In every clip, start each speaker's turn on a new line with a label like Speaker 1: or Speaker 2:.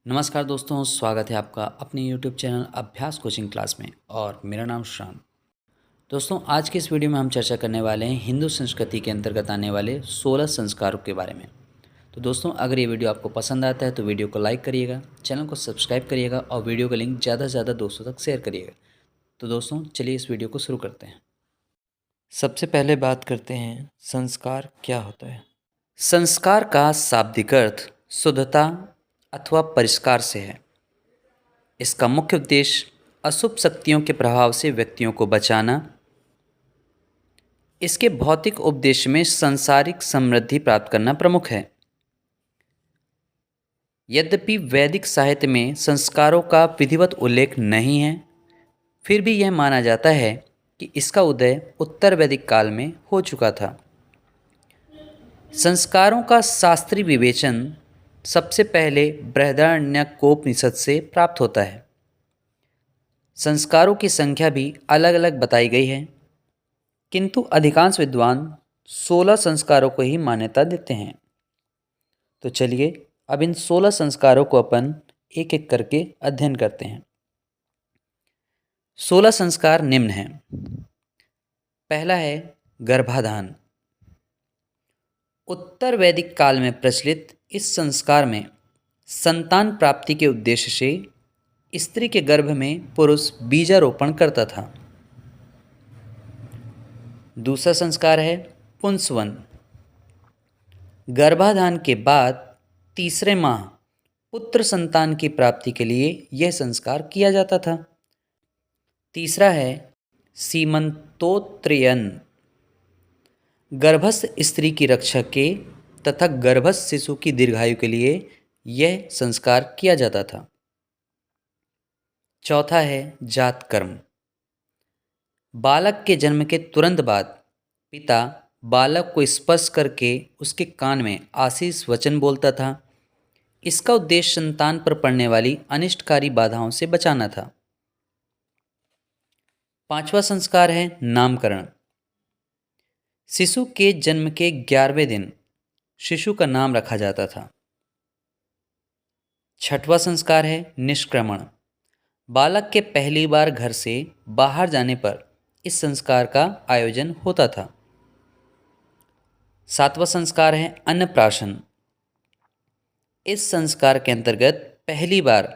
Speaker 1: नमस्कार दोस्तों, स्वागत है आपका अपने YouTube चैनल अभ्यास कोचिंग क्लास में और मेरा नाम शान। दोस्तों, आज के इस वीडियो में हम चर्चा करने वाले हैं हिंदू संस्कृति के अंतर्गत आने वाले 16 संस्कारों के बारे में। तो दोस्तों, अगर ये वीडियो आपको पसंद आता है तो वीडियो को लाइक करिएगा, चैनल को सब्सक्राइब करिएगा और वीडियो का लिंक ज़्यादा से ज़्यादा दोस्तों तक शेयर करिएगा। तो दोस्तों, चलिए इस वीडियो को शुरू करते हैं।
Speaker 2: सबसे पहले बात करते हैं संस्कार क्या होता है।
Speaker 1: संस्कार का शाब्दिक अर्थ शुद्धता अथवा परिष्कार से है। इसका मुख्य उद्देश्य अशुभ शक्तियों के प्रभाव से व्यक्तियों को बचाना। इसके भौतिक उपदेश में सांसारिक समृद्धि प्राप्त करना प्रमुख है। यद्यपि वैदिक साहित्य में संस्कारों का विधिवत उल्लेख नहीं है, फिर भी यह माना जाता है कि इसका उदय उत्तर वैदिक काल में हो चुका था। संस्कारों का शास्त्रीय विवेचन सबसे पहले बृहदारण्यकोपनिषद से प्राप्त होता है। संस्कारों की संख्या भी अलग अलग बताई गई है, किंतु अधिकांश विद्वान 16 संस्कारों को ही मान्यता देते हैं। तो चलिए अब इन 16 संस्कारों को अपन एक एक करके अध्ययन करते हैं। 16 संस्कार निम्न हैं। पहला है गर्भाधान। उत्तर वैदिक काल में प्रचलित इस संस्कार में संतान प्राप्ति के उद्देश्य से स्त्री के गर्भ में पुरुष बीजारोपण करता था। दूसरा संस्कार है पुंसवन। गर्भाधान के बाद तीसरे माह पुत्र संतान की प्राप्ति के लिए यह संस्कार किया जाता था। तीसरा है सीमंतोत्त्रयन। गर्भस्थ स्त्री की रक्षा के तथा गर्भस्थ शिशु की दीर्घायु के लिए यह संस्कार किया जाता था। चौथा है जात कर्म। बालक के जन्म के तुरंत बाद पिता बालक को स्पर्श करके उसके कान में आशीष वचन बोलता था। इसका उद्देश्य संतान पर पड़ने वाली अनिष्टकारी बाधाओं से बचाना था। पांचवा संस्कार है नामकरण। शिशु के जन्म के 11वें दिन शिशु का नाम रखा जाता था। छठवां संस्कार है निष्क्रमण। बालक के पहली बार घर से बाहर जाने पर इस संस्कार का आयोजन होता था। सातवां संस्कार है अन्नप्राशन। इस संस्कार के अंतर्गत पहली बार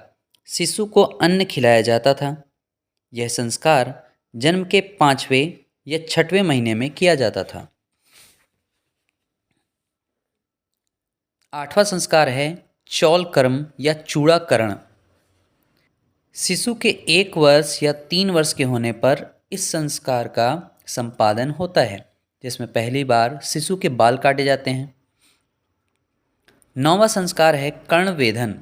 Speaker 1: शिशु को अन्न खिलाया जाता था। यह संस्कार जन्म के 5वें या 6वें महीने में किया जाता था। आठवां संस्कार है चौल कर्म या चूड़ाकरण। शिशु के 1 वर्ष या 3 वर्ष के होने पर इस संस्कार का संपादन होता है, जिसमें पहली बार शिशु के बाल काटे जाते हैं। 9वां संस्कार है कर्णवेधन।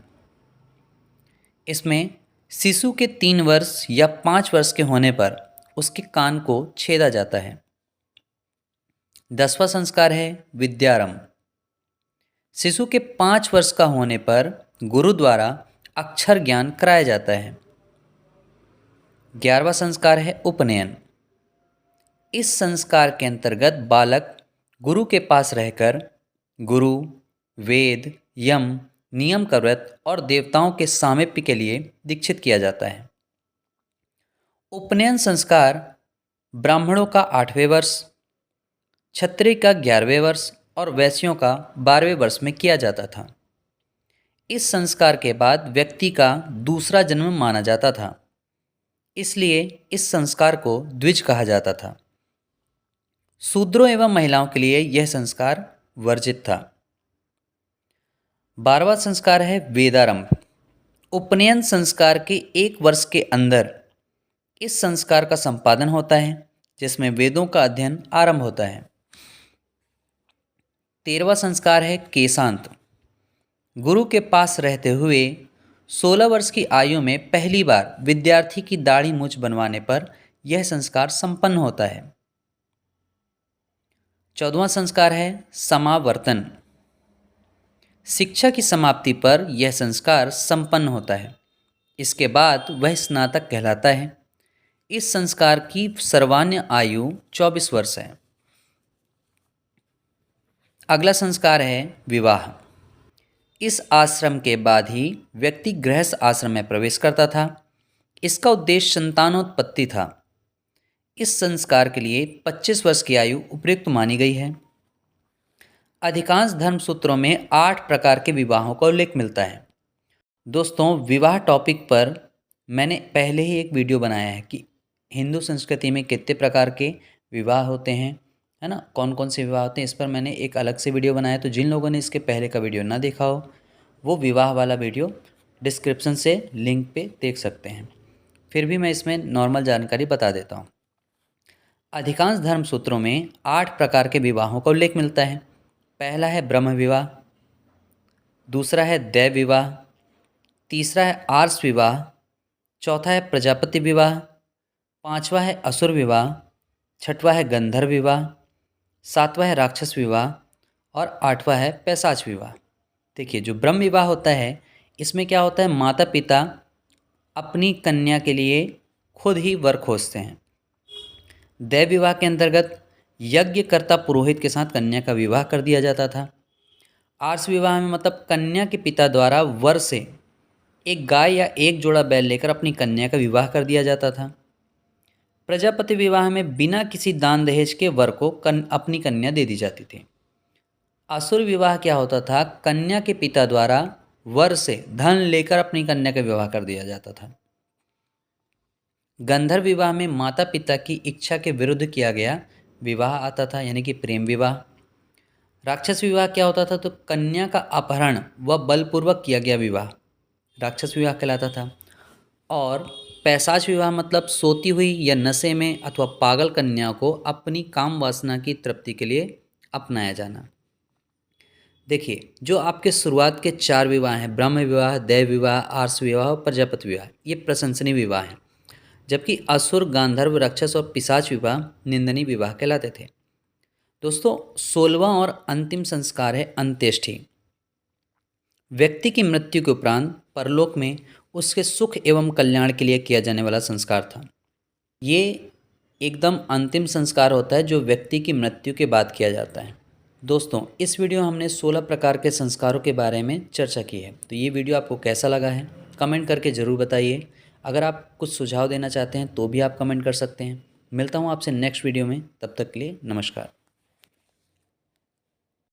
Speaker 1: इसमें शिशु के 3 वर्ष या 5 वर्ष के होने पर उसके कान को छेदा जाता है। 10वां संस्कार है विद्यारंभ। शिशु के 5 वर्ष का होने पर गुरु द्वारा अक्षर ज्ञान कराया जाता है। 11वां संस्कार है उपनयन। इस संस्कार के अंतर्गत बालक गुरु के पास रहकर गुरु, वेद, यम, नियम का व्रत और देवताओं के सामीप्य के लिए दीक्षित किया जाता है। उपनयन संस्कार ब्राह्मणों का 8वें वर्ष, क्षत्रिय का 11वें वर्ष और वैश्यों का 12वें वर्ष में किया जाता था। इस संस्कार के बाद व्यक्ति का दूसरा जन्म माना जाता था, इसलिए इस संस्कार को द्विज कहा जाता था। शूद्रों एवं महिलाओं के लिए यह संस्कार वर्जित था। 12वां संस्कार है वेदारंभ। उपनयन संस्कार के 1 वर्ष के अंदर इस संस्कार का संपादन होता है, जिसमें वेदों का अध्ययन आरंभ होता है। 13वां संस्कार है केशांत। गुरु के पास रहते हुए 16 वर्ष की आयु में पहली बार विद्यार्थी की दाढ़ी मूछ बनवाने पर यह संस्कार संपन्न होता है। 14वां संस्कार है समावर्तन। शिक्षा की समाप्ति पर यह संस्कार संपन्न होता है। इसके बाद वह स्नातक कहलाता है। इस संस्कार की सर्वान्य आयु 24 वर्ष है। अगला संस्कार है विवाह। इस आश्रम के बाद ही व्यक्ति गृहस्थ आश्रम में प्रवेश करता था। इसका उद्देश्य संतानोत्पत्ति था। इस संस्कार के लिए 25 वर्ष की आयु उपयुक्त मानी गई है। अधिकांश धर्म सूत्रों में 8 प्रकार के विवाहों का उल्लेख मिलता है। दोस्तों, विवाह टॉपिक पर मैंने पहले ही एक वीडियो बनाया है कि हिंदू संस्कृति में कितने प्रकार के विवाह होते हैं, है ना, कौन कौन से विवाह होते हैं। इस पर मैंने एक अलग से वीडियो बनाया, तो जिन लोगों ने इसके पहले का वीडियो ना देखा हो वो विवाह वाला वीडियो डिस्क्रिप्शन से लिंक पे देख सकते हैं। फिर भी मैं इसमें नॉर्मल जानकारी बता देता हूँ। अधिकांश धर्म सूत्रों में 8 प्रकार के विवाहों का उल्लेख मिलता है। पहला है ब्रह्म विवाह, दूसरा है दैव विवाह, तीसरा है आर्ष विवाह, चौथा है प्रजापति विवाह, पांचवा है असुर विवाह, छठवा है गंधर्व विवाह, सातवां है राक्षस विवाह और आठवां है पैशाच विवाह। देखिए, जो ब्रह्म विवाह होता है इसमें क्या होता है, माता पिता अपनी कन्या के लिए खुद ही वर खोजते हैं। दैव विवाह के अंतर्गत यज्ञकर्ता पुरोहित के साथ कन्या का विवाह कर दिया जाता था। आर्ष विवाह में मतलब कन्या के पिता द्वारा वर से एक गाय या एक जोड़ा बैल लेकर अपनी कन्या का विवाह कर दिया जाता था। प्रजापति विवाह में बिना किसी दान दहेज के वर को अपनी कन्या दे दी जाती थी। असुर विवाह क्या होता था, कन्या के पिता द्वारा वर से धन लेकर अपनी कन्या का विवाह कर दिया जाता था। गंधर्व विवाह में माता पिता की इच्छा के विरुद्ध किया गया विवाह आता था, यानी कि प्रेम विवाह। राक्षस विवाह क्या होता था, तो कन्या का अपहरण व बलपूर्वक किया गया विवाह राक्षस विवाह कहलाता था। और पैशाच विवाह मतलब सोती हुई या नशे में अथवा पागल कन्या को अपनी काम वासना की तृप्ति के लिए अपनाया जाना। देखिए, जो आपके शुरुआत के 4 विवाह हैं, ब्रह्म विवाह, दैव विवाह, आर्ष विवाह और प्रजापति विवाह, ये प्रशंसनीय विवाह हैं, जबकि असुर, गांधर्व, राक्षस और पिशाच विवाह निंदनीय विवाह कहलाते थे। दोस्तों, 16वां और अंतिम संस्कार है अंत्येष्टि। व्यक्ति की मृत्यु के उपरांत परलोक में उसके सुख एवं कल्याण के लिए किया जाने वाला संस्कार था। ये एकदम अंतिम संस्कार होता है जो व्यक्ति की मृत्यु के बाद किया जाता है। दोस्तों, इस वीडियो में हमने 16 प्रकार के संस्कारों के बारे में चर्चा की है। तो ये वीडियो आपको कैसा लगा है कमेंट करके ज़रूर बताइए। अगर आप कुछ सुझाव देना चाहते हैं तो भी आप कमेंट कर सकते हैं। मिलता हूँ आपसे नेक्स्ट वीडियो में, तब तक के लिए नमस्कार।